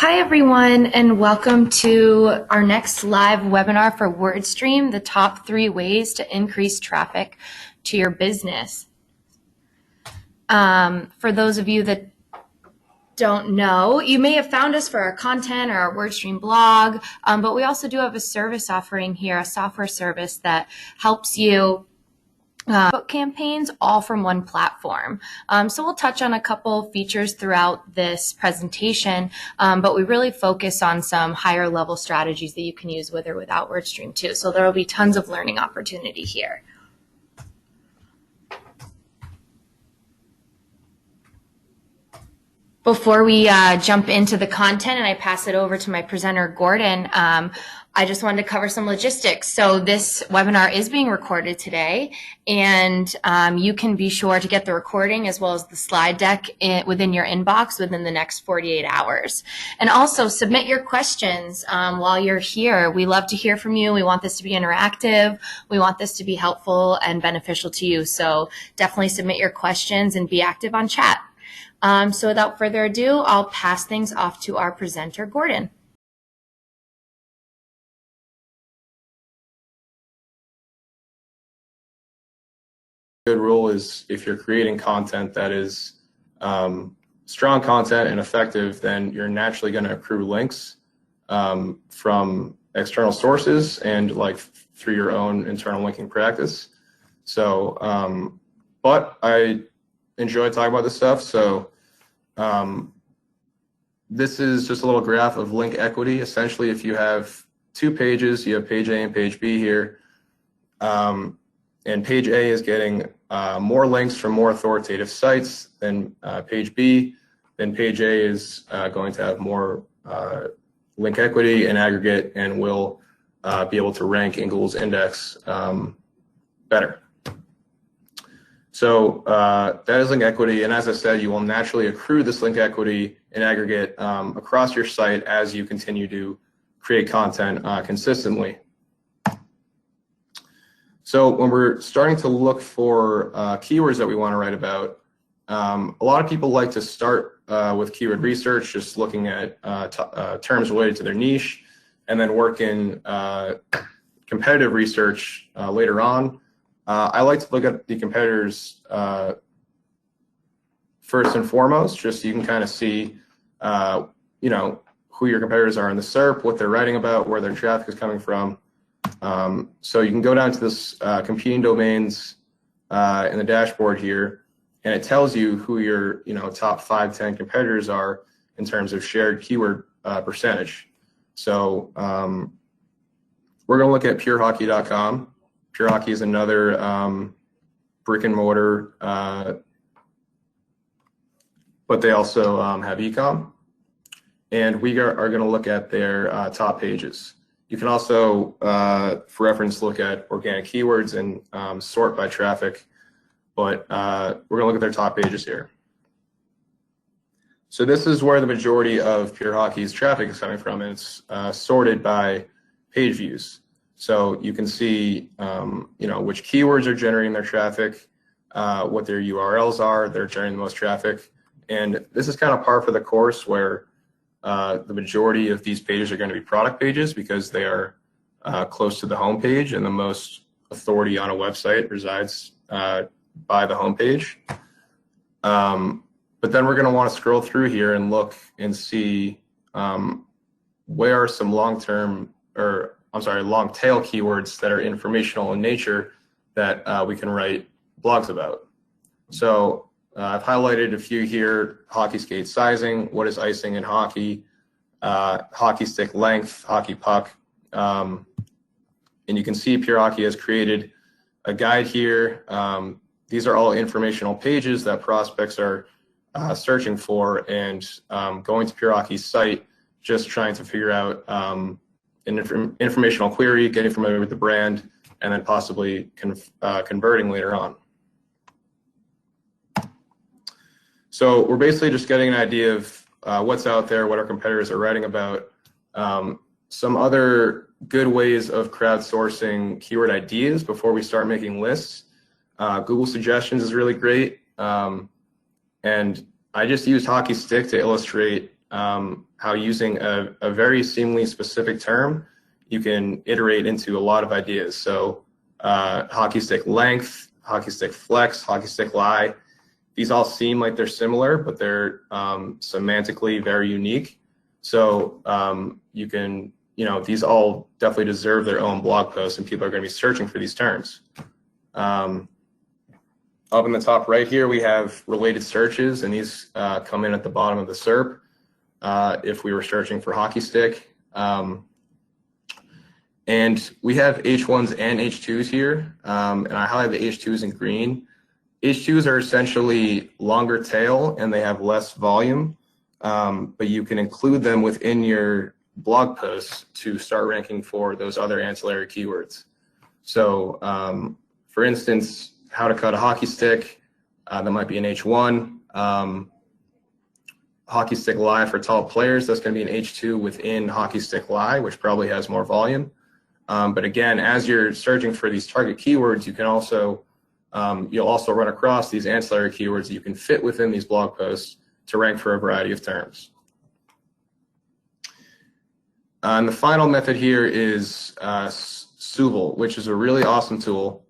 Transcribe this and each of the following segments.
Hi everyone, and welcome to our next live webinar for WordStream, the top 3 ways to increase traffic to your business. For those of you that don't know, you may have found us for our content or our WordStream blog, but we also do have a service offering here, a software service that helps you book campaigns all from one platform. So we'll touch on a couple features throughout this presentation, but we really focus on some higher level strategies that you can use with or without WordStream too. So there will be tons of learning opportunity here. Before we jump into the content and I pass it over to my presenter, Gordon, I just wanted to cover some logistics. So this webinar is being recorded today, and you can be sure to get the recording as well as the slide deck within your inbox within the next 48 hours. And also submit your questions while you're here. We love to hear from you. We want this to be interactive. We want this to be helpful and beneficial to you. So definitely submit your questions and be active on chat. So without further ado, I'll pass things off to our presenter, Gordon. Good rule is if you're creating content that is strong content and effective, then you're naturally going to accrue links from external sources and like through your own internal linking practice. So, but I enjoy talking about this stuff. So this is just a little graph of link equity. Essentially, if you have 2 pages, you have page A and page B here. And page A is getting more links from more authoritative sites than page B, then page A is going to have more link equity and aggregate and will be able to rank in Google's index better. So that is link equity, and as I said, you will naturally accrue this link equity in aggregate across your site as you continue to create content consistently. So when we're starting to look for keywords that we want to write about, a lot of people like to start with keyword research, just looking at terms related to their niche, and then work in competitive research later on. I like to look at the competitors first and foremost, just so you can kind of see, you know, who your competitors are in the SERP, what they're writing about, where their traffic is coming from. So you can go down to this competing domains in the dashboard here, and it tells you who your top 5-10 competitors are in terms of shared keyword percentage. So we're going to look at purehockey.com. Pure Hockey is another brick and mortar, but they also have e-com, and we are going to look at their top pages. You can also, for reference, look at organic keywords and sort by traffic, but we're going to look at their top pages here. So this is where the majority of Pure Hockey's traffic is coming from, and it's sorted by page views. So you can see, which keywords are generating their traffic, what their URLs are, they're generating the most traffic, and this is kind of par for the course where the majority of these pages are going to be product pages because they are close to the home page, and the most authority on a website resides by the home page. But then we're going to want to scroll through here and look and see where are some long tail keywords that are informational in nature that we can write blogs about. So I've highlighted a few here: hockey skate sizing, what is icing in hockey, hockey stick length, hockey puck. And you can see Pure Hockey has created a guide here. These are all informational pages that prospects are searching for and going to Pure Hockey's site, just trying to figure out an informational query, getting familiar with the brand, and then possibly converting later on. So we're basically just getting an idea of what's out there, what our competitors are writing about. Some other good ways of crowdsourcing keyword ideas before we start making lists. Google Suggestions is really great. And I just used hockey stick to illustrate how using a very seemingly specific term, you can iterate into a lot of ideas. So hockey stick length, hockey stick flex, hockey stick lie, these all seem like they're similar, but they're semantically very unique. So you can, these all definitely deserve their own blog posts, and people are going to be searching for these terms. Up in the top right here, we have related searches, and these come in at the bottom of the SERP if we were searching for hockey stick. And we have H1s and H2s here, and I highlight the H2s in green. H2s are essentially longer tail, and they have less volume, but you can include them within your blog posts to start ranking for those other ancillary keywords. So for instance, how to cut a hockey stick, that might be an H1. Hockey stick lie for tall players, that's going to be an H2 within hockey stick lie, which probably has more volume. But again, as you're searching for these target keywords, you can also, you'll also run across these ancillary keywords that you can fit within these blog posts to rank for a variety of terms. And the final method here is Suval, which is a really awesome tool.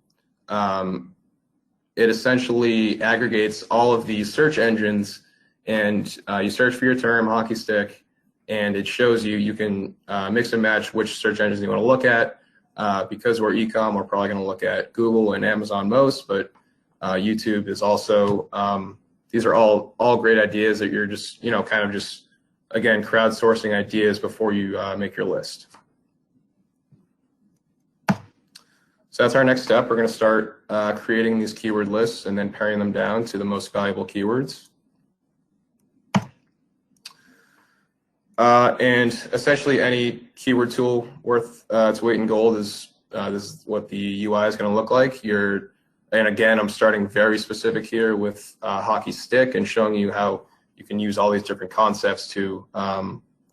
It essentially aggregates all of these search engines, and you search for your term, hockey stick, and it shows you, you can mix and match which search engines you want to look at. Because we're e-com, we're probably going to look at Google and Amazon most, but YouTube is also, these are all great ideas that you're just, kind of just, again, crowdsourcing ideas before you make your list. So that's our next step. We're going to start creating these keyword lists and then paring them down to the most valuable keywords. And essentially any keyword tool worth its weight in gold is this is what the UI is going to look like. And again, I'm starting very specific here with hockey stick and showing you how you can use all these different concepts to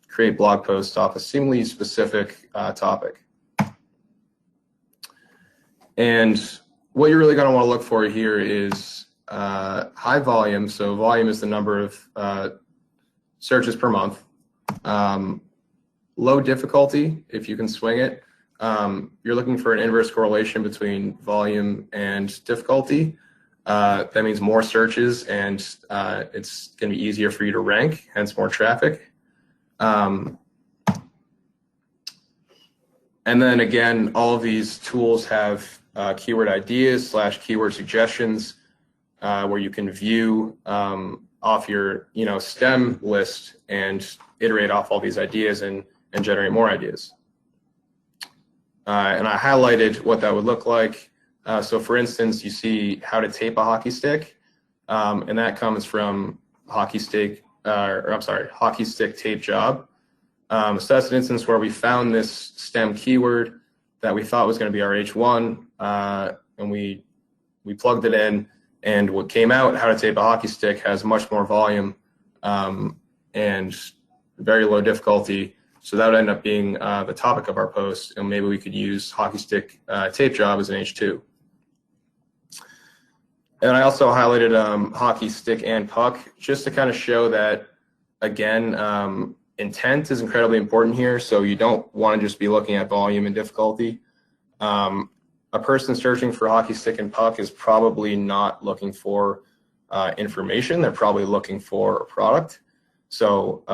create blog posts off a seemingly specific topic. And what you're really going to want to look for here is high volume. So volume is the number of searches per month. Low difficulty, if you can swing it. You're looking for an inverse correlation between volume and difficulty. That means more searches, and it's going to be easier for you to rank, hence more traffic. And then again, all of these tools have keyword ideas / keyword suggestions where you can view off your STEM list and iterate off all these ideas and generate more ideas. And I highlighted what that would look like. So for instance, you see how to tape a hockey stick, and that comes from hockey stick tape job. So that's an instance where we found this STEM keyword that we thought was going to be our H1, and we plugged it in, and what came out, how to tape a hockey stick, has much more volume and very low difficulty. So that would end up being the topic of our post, and maybe we could use hockey stick tape job as an H2. And I also highlighted hockey stick and puck just to kind of show that, again, intent is incredibly important here. So you don't want to just be looking at volume and difficulty. A person searching for hockey stick and puck is probably not looking for information. They're probably looking for a product. So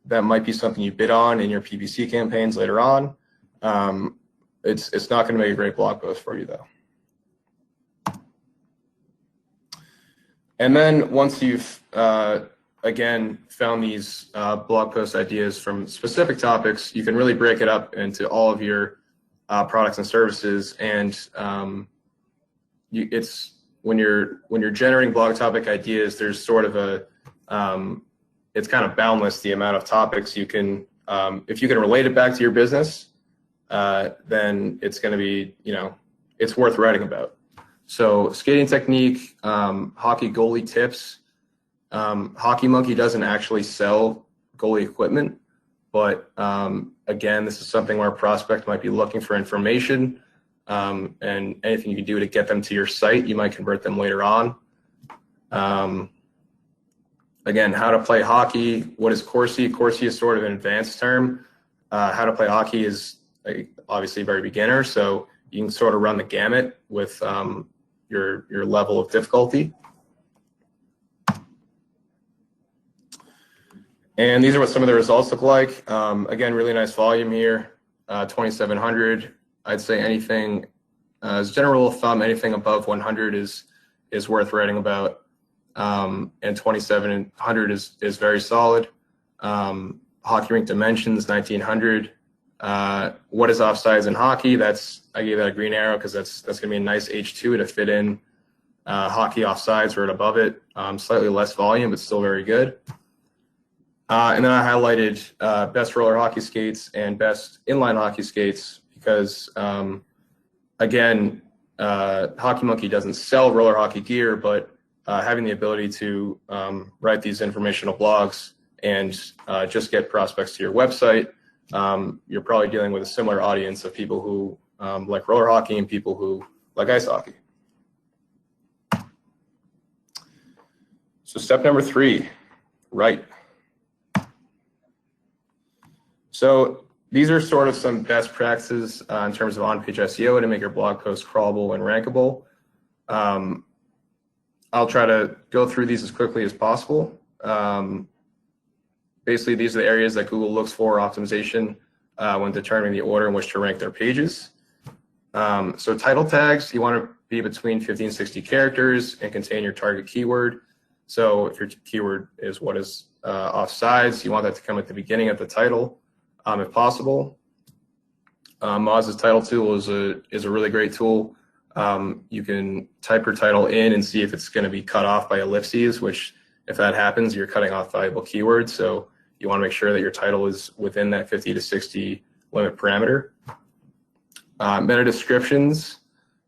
that might be something you bid on in your PPC campaigns later on. It's not going to make a great blog post for you, though. And then once you've, again, found these blog post ideas from specific topics, you can really break it up into all of your products and services. And it's when you're generating blog topic ideas, there's sort of a it's kind of boundless the amount of topics you can. If you can relate it back to your business, then it's going to be it's worth writing about. So skating technique, hockey goalie tips. Hockey Monkey doesn't actually sell goalie equipment, but again, this is something where a prospect might be looking for information, and anything you can do to get them to your site, you might convert them later on. Again, how to play hockey. What is Corsi? Corsi is sort of an advanced term. How to play hockey is obviously very beginner, so you can sort of run the gamut with your level of difficulty. And these are what some of the results look like. Again, really nice volume here, 2,700. I'd say anything, as a general rule of thumb, anything above 100 is worth writing about. And 2,700 is very solid. Hockey rink dimensions, 1,900. What is offsides in hockey? I gave that a green arrow because that's going to be a nice H2 to fit in hockey offsides right above it. Slightly less volume, but still very good. And then I highlighted best roller hockey skates and best inline hockey skates because, again, Hockey Monkey doesn't sell roller hockey gear, but having the ability to write these informational blogs and just get prospects to your website, you're probably dealing with a similar audience of people who like roller hockey and people who like ice hockey. So step number 3, write. So these are sort of some best practices in terms of on-page SEO to make your blog post crawlable and rankable. I'll try to go through these as quickly as possible. Basically, these are the areas that Google looks for optimization when determining the order in which to rank their pages. So title tags, you want to be between 50 and 60 characters and contain your target keyword. So if your keyword is what is offsides, you want that to come at the beginning of the title. If possible. Moz's title tool is a really great tool. You can type your title in and see if it's going to be cut off by ellipses, which if that happens, you're cutting off valuable keywords. So you want to make sure that your title is within that 50 to 60 limit parameter. Meta descriptions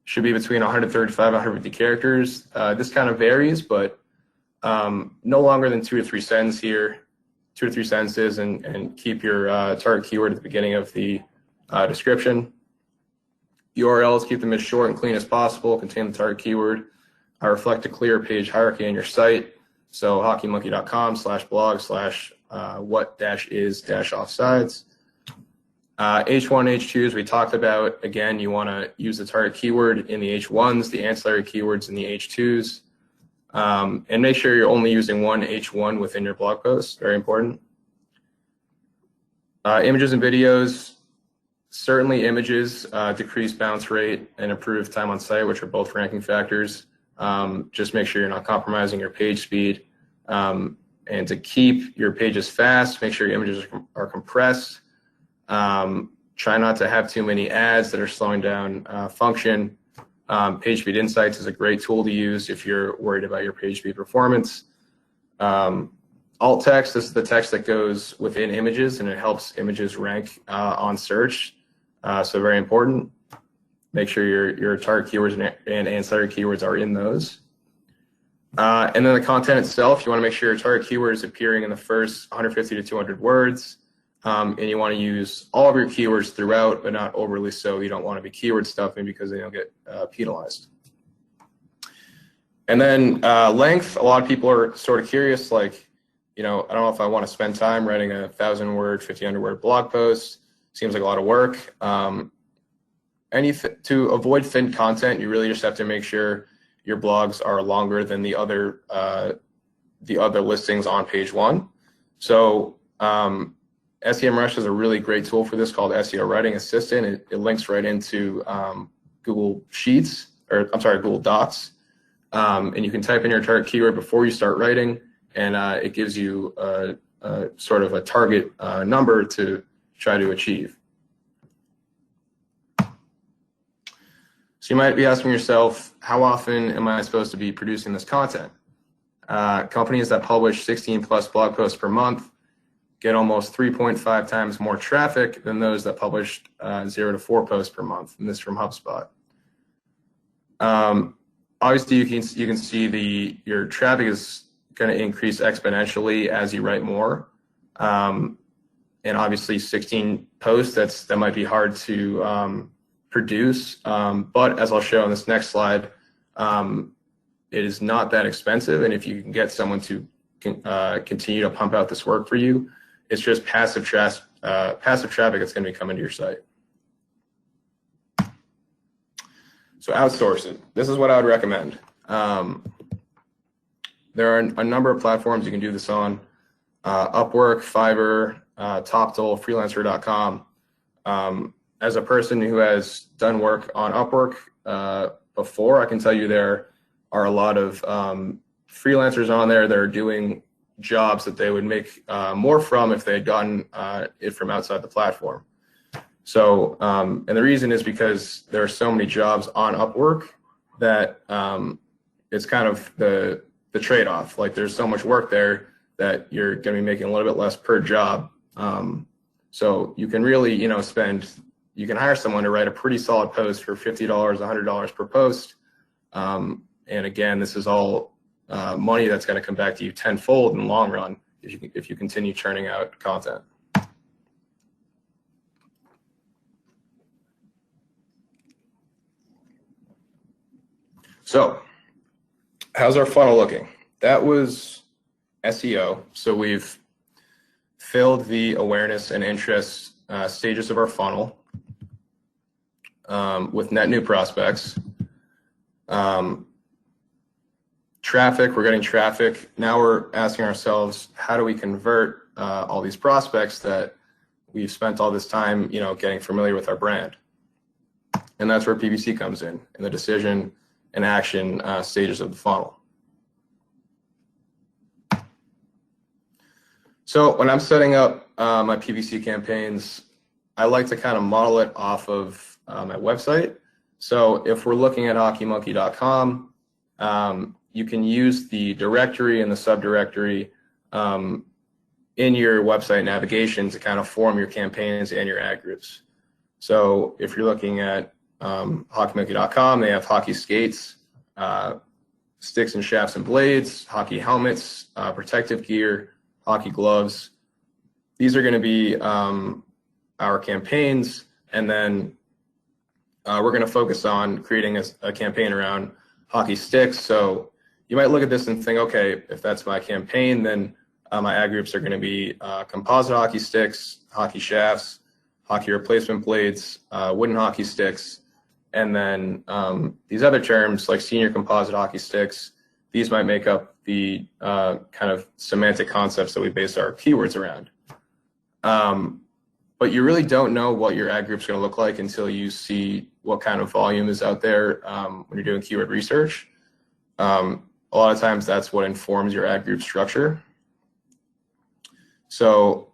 should be between 135 and 150 characters. This kind of varies, but no longer than 2 to 3 sentences here. 2 to 3 sentences and keep your target keyword at the beginning of the description. URLs, keep them as short and clean as possible, contain the target keyword, reflect a clear page hierarchy on your site. So hockeymonkey.com/blog/what-is-offsides. H1, H2, as we talked about, again, you want to use the target keyword in the H1s, the ancillary keywords in the H2s. And make sure you're only using one H1 within your blog post, very important. Images and videos, certainly images decrease bounce rate and improve time on site, which are both ranking factors. Just make sure you're not compromising your page speed. And to keep your pages fast, make sure your images are compressed. Try not to have too many ads that are slowing down function. Page speed insights is a great tool to use if you're worried about your page speed performance. Alt text, this is the text that goes within images and it helps images rank on search. So very important. Make sure your target keywords and ancillary keywords are in those. And then the content itself, you want to make sure your target keyword is appearing in the first 150 to 200 words. And you want to use all of your keywords throughout, but not overly so. You don't want to be keyword stuffing because then you'll get penalized. And then length, a lot of people are sort of curious, like, I don't know if I want to spend time writing a 1,000-word, 1,500-word blog post. Seems like a lot of work. To avoid thin content, you really just have to make sure your blogs are longer than the other listings on page 1. So SEMrush is a really great tool for this called SEO Writing Assistant. It links right into Google Sheets, or I'm sorry, Google Docs. And you can type in your target keyword before you start writing, and it gives you sort of a target number to try to achieve. So you might be asking yourself, how often am I supposed to be producing this content? Companies that publish 16 plus blog posts per month get almost 3.5 times more traffic than those that published 0 to 4 posts per month, and this from HubSpot. Obviously, you can see your traffic is going to increase exponentially as you write more, and obviously 16 posts that might be hard to produce, but as I'll show on this next slide, it is not that expensive, and if you can get someone to continue to pump out this work for you. It's just passive traffic that's going to be coming to your site. So outsource it. This is what I would recommend. There are a number of platforms you can do this on. Upwork, Fiverr, TopTool, Freelancer.com. As a person who has done work on Upwork before, I can tell you there are a lot of freelancers on there that are doing jobs that they would make more from if they had gotten it from outside the platform. So, and the reason is because there are so many jobs on Upwork that it's kind of the trade-off. Like there's so much work there that you're going to be making a little bit less per job. So you can really, you can hire someone to write a pretty solid post for $50, $100 per post. And again, this is all money that's going to come back to you tenfold in the long run if you continue churning out content. So how's our funnel looking? That was SEO. So we've filled the awareness and interest stages of our funnel with net new prospects. Traffic, we're getting traffic. Now we're asking ourselves, how do we convert all these prospects that we've spent all this time, getting familiar with our brand? And that's where PPC comes in the decision and action stages of the funnel. So when I'm setting up my PPC campaigns, I like to kind of model it off of my website. So if we're looking at hockeymonkey.com, you can use the directory and the subdirectory in your website navigation to kind of form your campaigns and your ad groups. So if you're looking at hockeymonkey.com, they have hockey skates, sticks and shafts and blades, hockey helmets, protective gear, hockey gloves. These are going to be our campaigns, and then we're going to focus on creating a campaign around hockey sticks. So you might look at this and think, okay, if that's my campaign, then my ad groups are going to be composite hockey sticks, hockey shafts, hockey replacement blades, wooden hockey sticks, and then these other terms like senior composite hockey sticks. These might make up the kind of semantic concepts that we base our keywords around. But you really don't know what your ad group's going to look like until you see what kind of volume is out there when you're doing keyword research. A lot of times that's what informs your ad group structure. So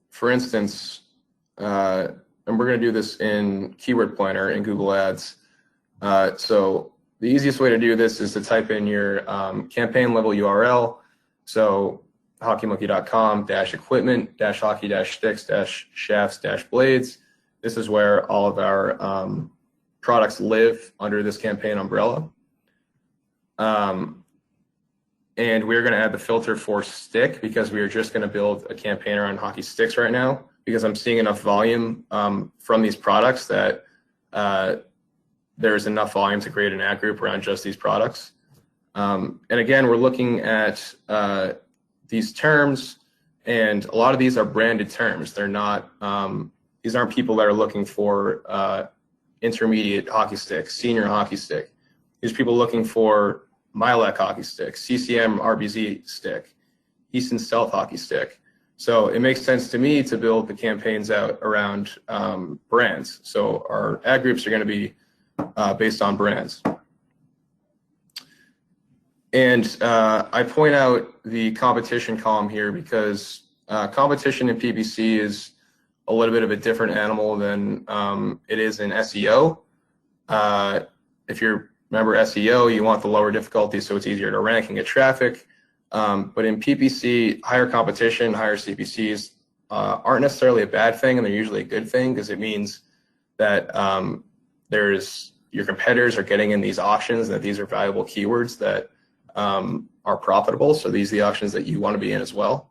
for instance, and we're going to do this in Keyword Planner in Google Ads. So the easiest way to do this is to type in your campaign level URL. So hockeymonkey.com-equipment-hockey-sticks-shafts-blades. This is where all of our products live under this campaign umbrella. And we're going to add the filter for stick because we are just going to build a campaign around hockey sticks right now, because I'm seeing enough volume from these products that there's enough volume to create an ad group around just these products. And again, we're looking at these terms, and a lot of these are branded terms. They're not, these aren't people that are looking for intermediate hockey stick, senior hockey stick. These are people looking for Milec hockey stick, CCM RBZ stick, Easton Stealth hockey stick. So it makes sense to me to build the campaigns out around brands. So our ad groups are going to be based on brands. And I point out the competition column here because competition in PPC is a little bit of a different animal than it is in SEO. If you remember SEO, you want the lower difficulty so it's easier to rank and get traffic. But in PPC, higher competition, higher CPCs aren't necessarily a bad thing, and they're usually a good thing because it means that your competitors are getting in these auctions, that these are valuable keywords that are profitable. So these are the auctions that you want to be in as well.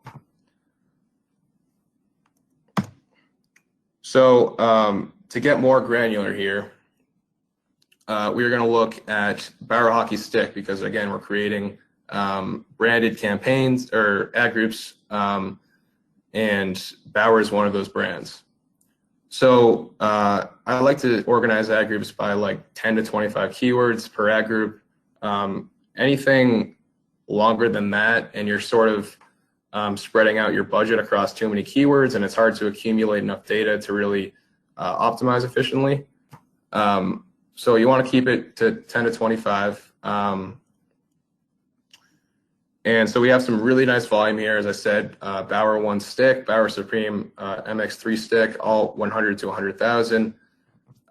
So to get more granular here, we're going to look at Barrow hockey stick because, again, we're creating branded campaigns or ad groups, and Bauer is one of those brands. So I like to organize ad groups by like 10 to 25 keywords per ad group. Anything longer than that, and you're sort of spreading out your budget across too many keywords, and it's hard to accumulate enough data to really optimize efficiently. So you want to keep it to 10 to 25. And so we have some really nice volume here, as I said, Bauer 1 stick, Bauer Supreme MX3 stick, all 100 to 100,000.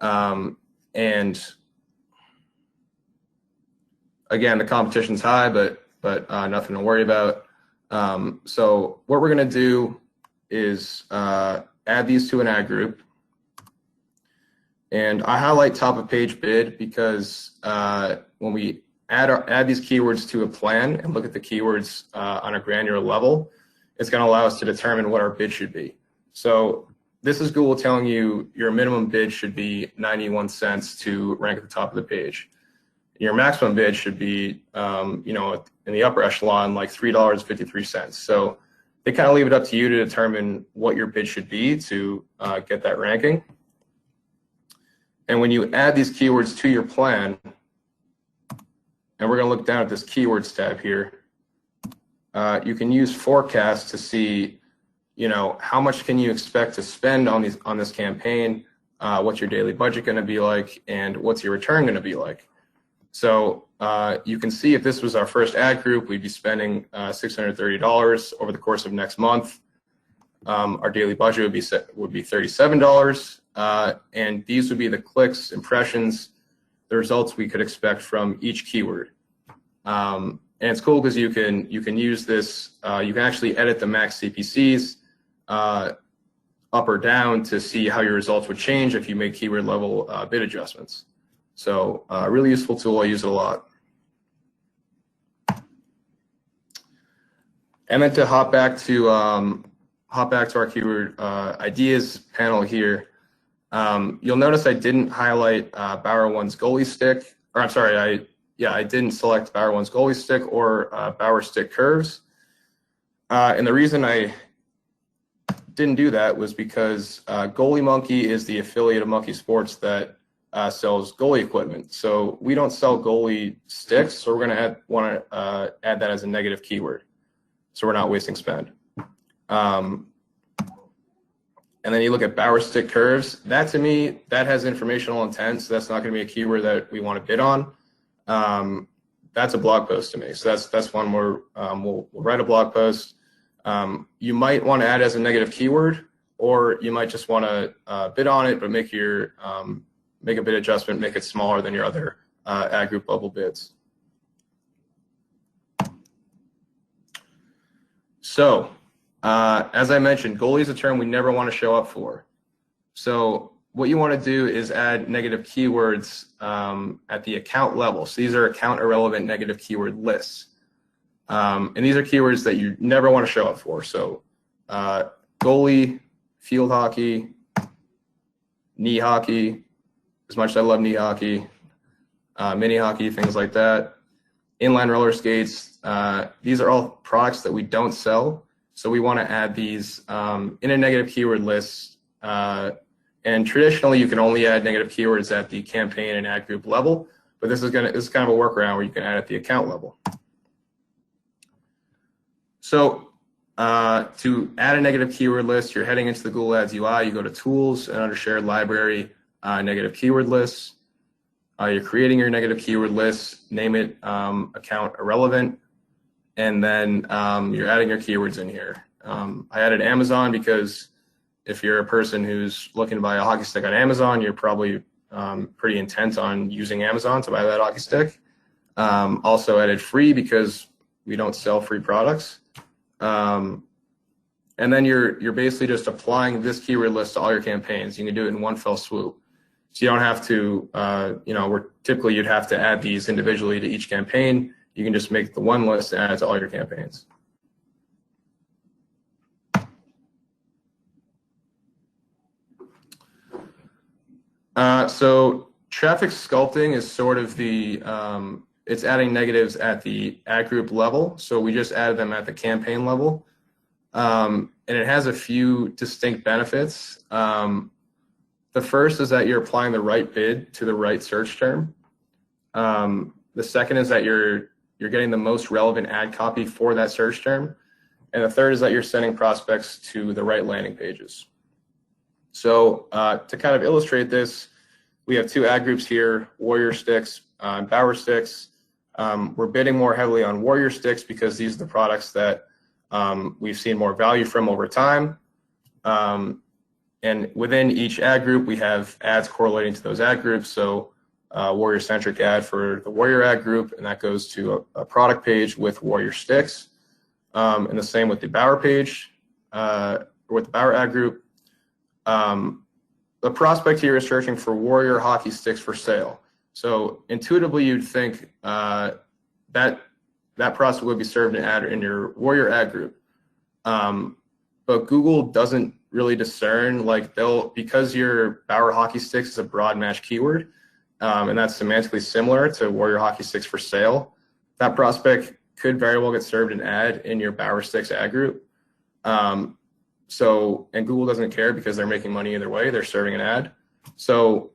And again, the competition's high, but nothing to worry about. So what we're going to do is add these to an ad group. And I highlight top of page bid because when we add these keywords to a plan and look at the keywords on a granular level, it's going to allow us to determine what our bid should be. So this is Google telling you your minimum bid should be 91 cents to rank at the top of the page. Your maximum bid should be, you know, in the upper echelon, like $3.53. So they kind of leave it up to you to determine what your bid should be to get that ranking. And when you add these keywords to your plan, and we're going to look down at this keywords tab here, you can use forecast to see, you know, how much can you expect to spend on this campaign, what's your daily budget going to be like, and what's your return going to be like. So you can see if this was our first ad group, we'd be spending $630 over the course of next month. Our daily budget would be $37, and these would be the clicks, impressions, the results we could expect from each keyword. And it's cool because you can use this. You can actually edit the max CPCs up or down to see how your results would change if you make keyword level bid adjustments. So really useful tool. I use it a lot. And then to hop back to our keyword ideas panel here, you'll notice I didn't highlight Bauer 1's goalie stick, or I'm sorry, I didn't select Bauer 1's goalie stick or Bauer stick curves. And the reason I didn't do that was because Goalie Monkey is the affiliate of Monkey Sports that sells goalie equipment. So we don't sell goalie sticks, so we're going to want to add that as a negative keyword, so we're not wasting spend. And then you look at Bauer stick curves. That to me, that has informational intent, so that's not going to be a keyword that we want to bid on. That's a blog post to me, so that's one where we'll write a blog post. You might want to add as a negative keyword, or you might just want to bid on it, but make a bid adjustment, make it smaller than your other ad group level bids. So, as I mentioned, goalie is a term we never want to show up for. So what you want to do is add negative keywords at the account level. So these are account irrelevant negative keyword lists. And these are keywords that you never want to show up for. So goalie, field hockey, knee hockey, as much as I love knee hockey, mini hockey, things like that, inline roller skates. These are all products that we don't sell. So we want to add these in a negative keyword list. And traditionally, you can only add negative keywords at the campaign and ad group level. But this is kind of a workaround where you can add at the account level. So to add a negative keyword list, you're heading into the Google Ads UI. You go to Tools, and under Shared Library, negative keyword lists. You're creating your negative keyword list. Name it account irrelevant, and then you're adding your keywords in here. I added Amazon because if you're a person who's looking to buy a hockey stick on Amazon, you're probably pretty intent on using Amazon to buy that hockey stick. Also added free because we don't sell free products. And then you're basically just applying this keyword list to all your campaigns. You can do it in one fell swoop. So you don't have to, typically you'd have to add these individually to each campaign. You can just make the one list and add it to all your campaigns. So traffic sculpting is sort of the it's adding negatives at the ad group level. So we just added them at the campaign level. And it has a few distinct benefits. The first is that you're applying the right bid to the right search term. The second is that you're getting the most relevant ad copy for that search term. And the third is that you're sending prospects to the right landing pages. So to kind of illustrate this, we have two ad groups here, Warrior Sticks and Bower Sticks. We're bidding more heavily on Warrior Sticks because these are the products that we've seen more value from over time. And within each ad group, we have ads correlating to those ad groups. So Warrior-centric ad for the Warrior ad group, and that goes to a product page with Warrior Sticks. And the same with the Bower page, or with the Bower ad group. The prospect here is searching for Warrior hockey sticks for sale. So intuitively, you'd think that prospect would be served an ad in your Warrior ad group. But Google doesn't really discern, like because your Bower hockey sticks is a broad match keyword, and that's semantically similar to Warrior hockey sticks for sale, that prospect could very well get served an ad in your Bower Sticks ad group. And Google doesn't care because they're making money either way, they're serving an ad. So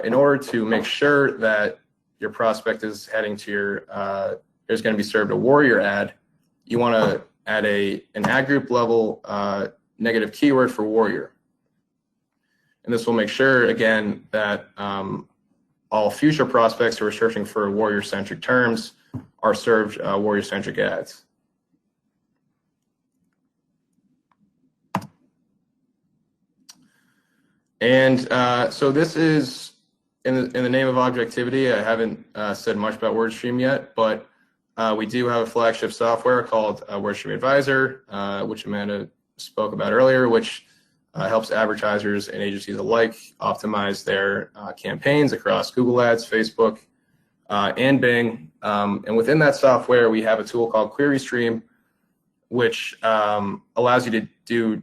in order to make sure that your prospect is heading to your, there's going to be served a Warrior ad, you want to add an ad group level negative keyword for Warrior. And this will make sure, again, that all future prospects who are searching for Warrior-centric terms are served Warrior-centric ads. And so this is, in the name of objectivity, I haven't said much about WordStream yet, but we do have a flagship software called WordStream Advisor, which Amanda spoke about earlier, which helps advertisers and agencies alike optimize their campaigns across Google Ads, Facebook, and Bing. And within that software, we have a tool called QueryStream, which allows you to do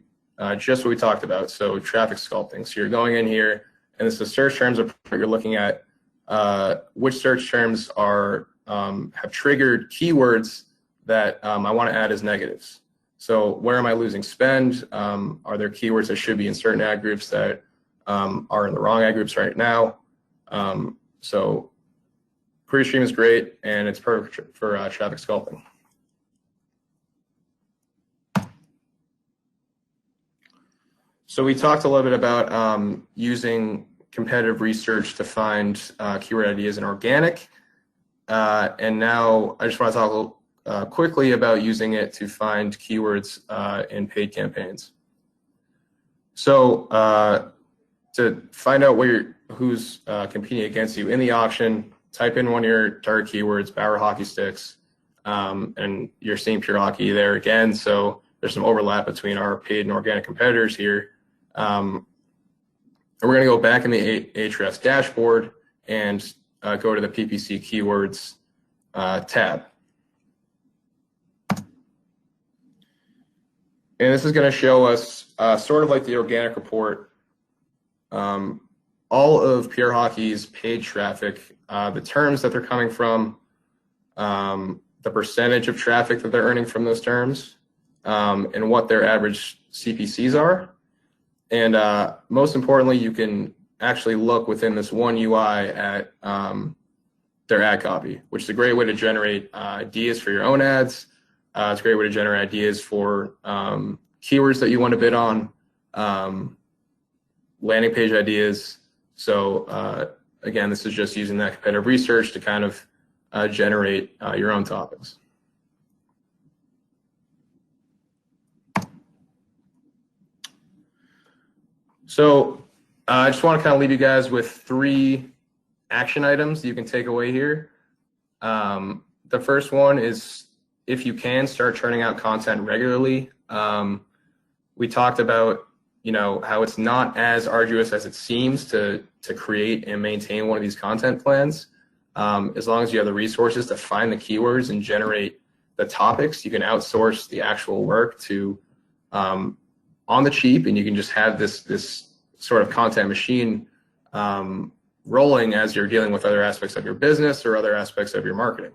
just what we talked about, so traffic sculpting. So you're going in here, and this is search terms report. You're looking at which search terms are have triggered keywords that I want to add as negatives. So where am I losing spend? Are there keywords that should be in certain ad groups that are in the wrong ad groups right now? So QueryStream is great, and it's perfect for traffic sculpting. So we talked a little bit about using competitive research to find keyword ideas in organic. And now I just want to talk quickly about using it to find keywords in paid campaigns. So to find out who's competing against you in the auction, type in one of your target keywords, Bower hockey sticks, and you're seeing pure hockey there again. So there's some overlap between our paid and organic competitors here. And we're going to go back in the Ahrefs dashboard and go to the PPC keywords tab. And this is going to show us sort of like the organic report, all of Pure Hockey's paid traffic, the terms that they're coming from, the percentage of traffic that they're earning from those terms, and what their average CPCs are. And most importantly, you can actually look within this one UI at their ad copy, which is a great way to generate ideas for your own ads. It's a great way to generate ideas for keywords that you want to bid on, landing page ideas. So again, this is just using that competitive research to kind of generate your own topics. So I just want to kind of leave you guys with 3 action items you can take away here. The first one is, if you can, start churning out content regularly. We talked about, how it's not as arduous as it seems to create and maintain one of these content plans. As long as you have the resources to find the keywords and generate the topics, you can outsource the actual work to on the cheap, and you can just have this sort of content machine rolling as you're dealing with other aspects of your business or other aspects of your marketing.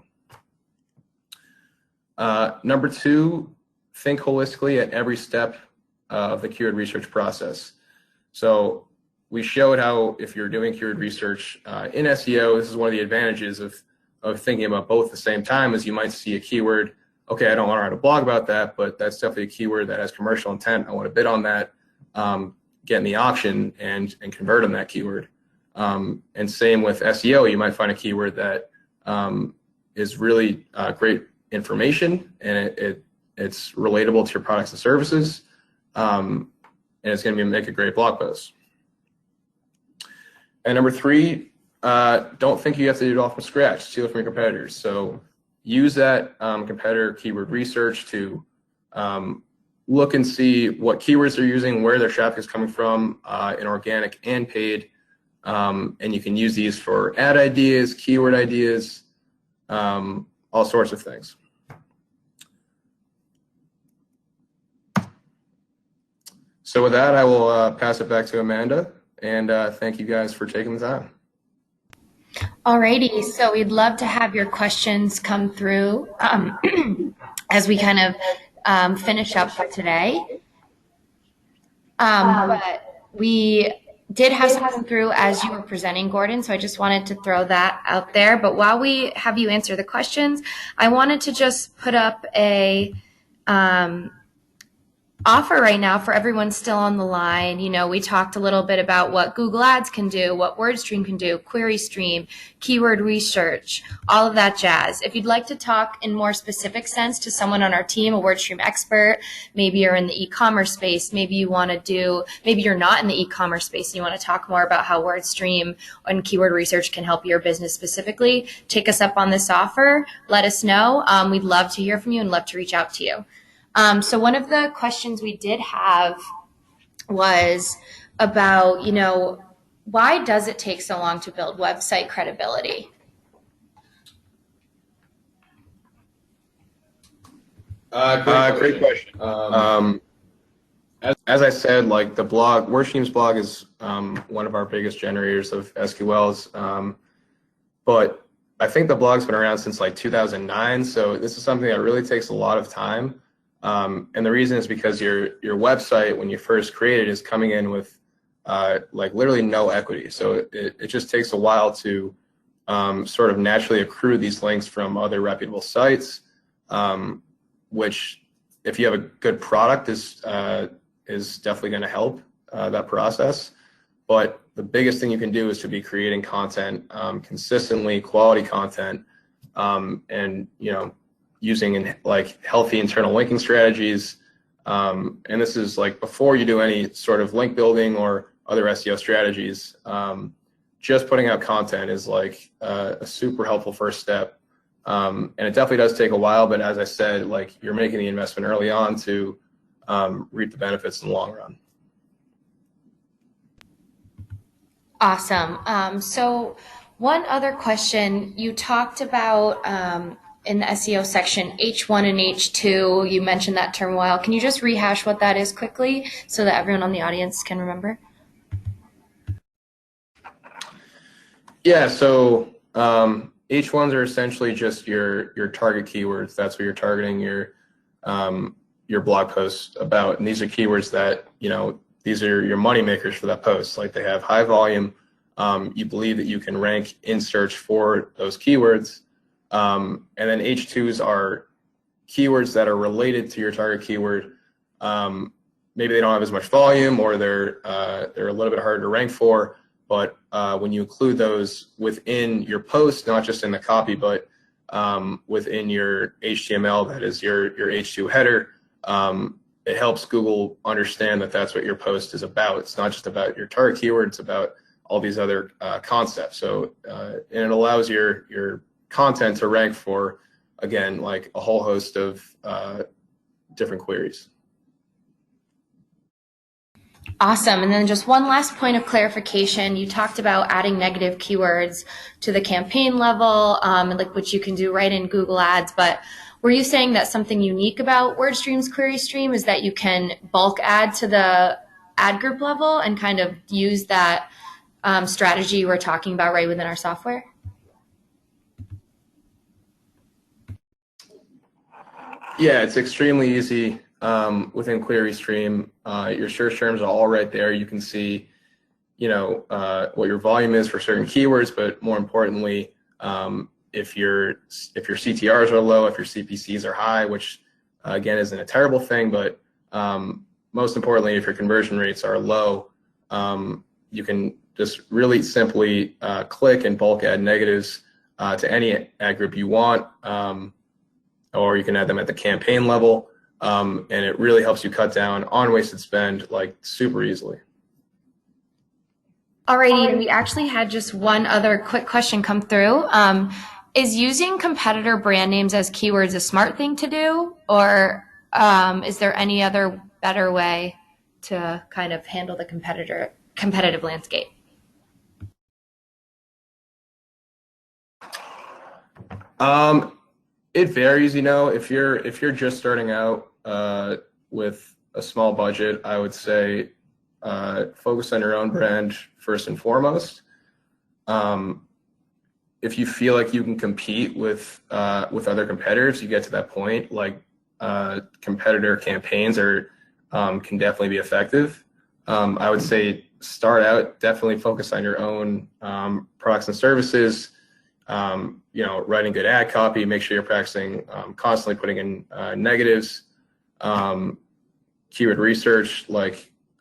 Number two, think holistically at every step of the keyword research process. So we showed how if you're doing keyword research in SEO, this is one of the advantages of thinking about both at the same time, as you might see a keyword, okay, I don't want to write a blog about that, but that's definitely a keyword that has commercial intent. I want to bid on that, get in the auction and convert on that keyword. And same with SEO, you might find a keyword that is really great information, and it's relatable to your products and services, and it's going to make a great blog post. And number three, don't think you have to do it all from scratch. Steal it from your competitors. So use that competitor keyword research to look and see what keywords they're using, where their traffic is coming from, in organic and paid. And you can use these for ad ideas, keyword ideas, all sorts of things. So with that, I will pass it back to Amanda, and thank you guys for taking the time. Alrighty, so we'd love to have your questions come through as we kind of finish up for today. But we did have some come through as you were presenting, Gordon, so I just wanted to throw that out there. But while we have you answer the questions, I wanted to just put up a offer right now for everyone still on the line. You know, we talked a little bit about what Google Ads can do, what WordStream can do, Query Stream, keyword research, all of that jazz. If you'd like to talk in more specific sense to someone on our team, a WordStream expert, maybe you're in the e-commerce space, maybe you want to do, maybe you're not in the e-commerce space and you want to talk more about how WordStream and keyword research can help your business specifically, take us up on this offer, let us know. We'd love to hear from you and love to reach out to you. So one of the questions we did have was about, you know, why does it take so long to build website credibility? Great question. As I said, like the blog, WordStream's blog is one of our biggest generators of SQLs, but I think the blog's been around since like 2009, so this is something that really takes a lot of time. And the reason is because your website, when you first create it, is coming in with like literally no equity. So it just takes a while to sort of naturally accrue these links from other reputable sites, which if you have a good product is definitely going to help that process. But the biggest thing you can do is to be creating content consistently, quality content, and you know, using like healthy internal linking strategies. And this is like before you do any sort of link building or other SEO strategies. Just putting out content is like a super helpful first step. And it definitely does take a while, but as I said, like you're making the investment early on to reap the benefits in the long run. Awesome. So one other question, you talked about in the SEO section, H1 and H2, you mentioned that term a while. Can you just rehash what that is quickly so that everyone on the audience can remember? Yeah, so H1s are essentially just your target keywords. That's what you're targeting your blog post about. And these are keywords that, you know, these are your money makers for that post. Like they have high volume. You believe that you can rank in search for those keywords. And then H2s are keywords that are related to your target keyword. Maybe they don't have as much volume, or they're a little bit harder to rank for. But when you include those within your post, not just in the copy, but within your HTML, that is your H2 header, it helps Google understand that that's what your post is about. It's not just about your target keyword; it's about all these other concepts. So, and it allows your content to rank for, again, like a whole host of different queries. Awesome. And then just one last point of clarification. You talked about adding negative keywords to the campaign level, like which you can do right in Google Ads. But were you saying that something unique about WordStream's Query Stream is that you can bulk add to the ad group level and kind of use that strategy we're talking about right within our software? Yeah, it's extremely easy within QueryStream. Your search terms are all right there. You can see, what your volume is for certain keywords, but more importantly, if your CTRs are low, if your CPCs are high, which again isn't a terrible thing, but most importantly, if your conversion rates are low, you can just really simply click and bulk add negatives to any ad group you want, or you can add them at the campaign level, and it really helps you cut down on wasted spend like super easily. Alrighty, and we actually had just one other quick question come through. Is using competitor brand names as keywords a smart thing to do, or is there any other better way to kind of handle the competitive landscape? It varies, if you're just starting out with a small budget, I would say focus on your own brand first and foremost. If you feel like you can compete with other competitors, you get to that point, like competitor campaigns can definitely be effective. I would say start out, definitely focus on your own products and services. Writing good ad copy, make sure you're practicing constantly putting in negatives, keyword research.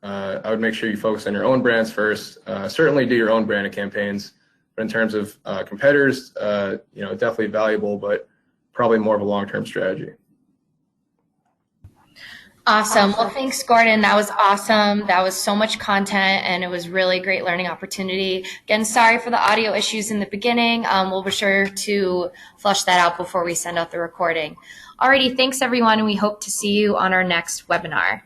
I would make sure you focus on your own brands first. Certainly do your own branded campaigns, but in terms of competitors, definitely valuable, but probably more of a long-term strategy. Awesome. Well, thanks, Gordon. That was awesome. That was so much content, and it was really a great learning opportunity. Again, sorry for the audio issues in the beginning. We'll be sure to flush that out before we send out the recording. Alrighty, thanks, everyone, and we hope to see you on our next webinar.